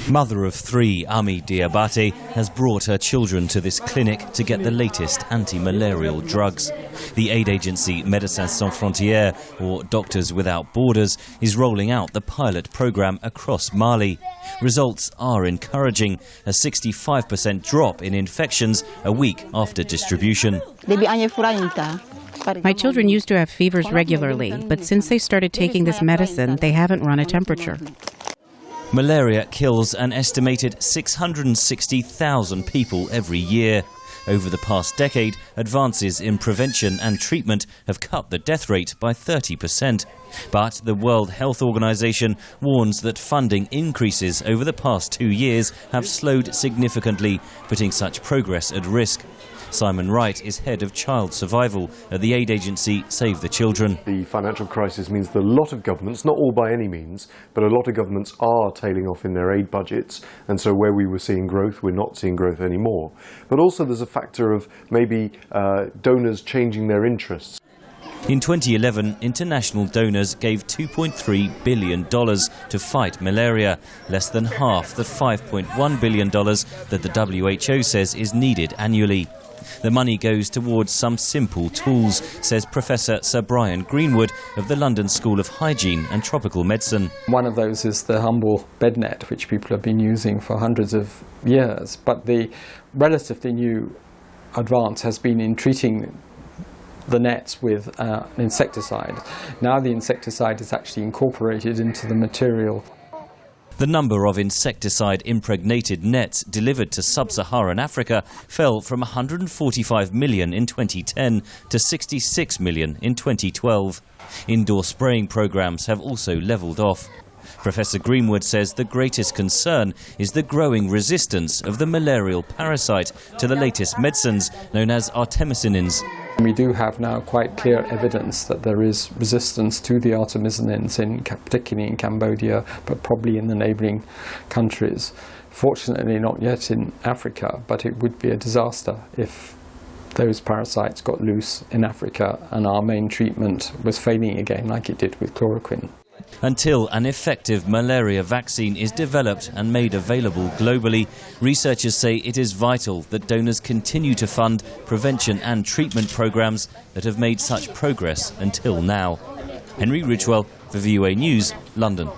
Mother of 3, Ami Diabate, has brought her children to this clinic to get the latest anti-malarial drugs. The aid agency Médecins Sans Frontières, or Doctors Without Borders, is rolling out the pilot program across Mali. Results are encouraging, a 65% drop in infections a week after distribution. My children used to have fevers regularly, but since they started taking this medicine, they haven't run a temperature. Malaria kills an estimated 660,000 people every year. Over the past decade, advances in prevention and treatment have cut the death rate by 30%. But the World Health Organization warns that funding increases over the past 2 years have slowed significantly, putting such progress at risk. Simon Wright is head of child survival at the aid agency Save the Children. The financial crisis means that a lot of governments, not all by any means, but a lot of governments are tailing off in their aid budgets, and so where we were seeing growth, we're not seeing growth anymore. But also there's a factor of maybe donors changing their interests. In 2011, international donors gave $2.3 billion to fight malaria, less than half the $5.1 billion that the WHO says is needed annually. The money goes towards some simple tools, says Professor Sir Brian Greenwood of the London School of Hygiene and Tropical Medicine. One of those is the humble bed net, which people have been using for hundreds of years. But the relatively new advance has been in treating the nets with an insecticide. Now the insecticide is actually incorporated into the material. The number of insecticide-impregnated nets delivered to sub-Saharan Africa fell from 145 million in 2010 to 66 million in 2012. Indoor spraying programs have also levelled off. Professor Greenwood says the greatest concern is the growing resistance of the malarial parasite to the latest medicines known as artemisinins. We do have now quite clear evidence that there is resistance to the artemisinins, particularly in Cambodia, but probably in the neighbouring countries. Fortunately not yet in Africa, but it would be a disaster if those parasites got loose in Africa and our main treatment was failing again like it did with chloroquine. Until an effective malaria vaccine is developed and made available globally, researchers say it is vital that donors continue to fund prevention and treatment programs that have made such progress until now. Henry Ridgwell for VOA News, London.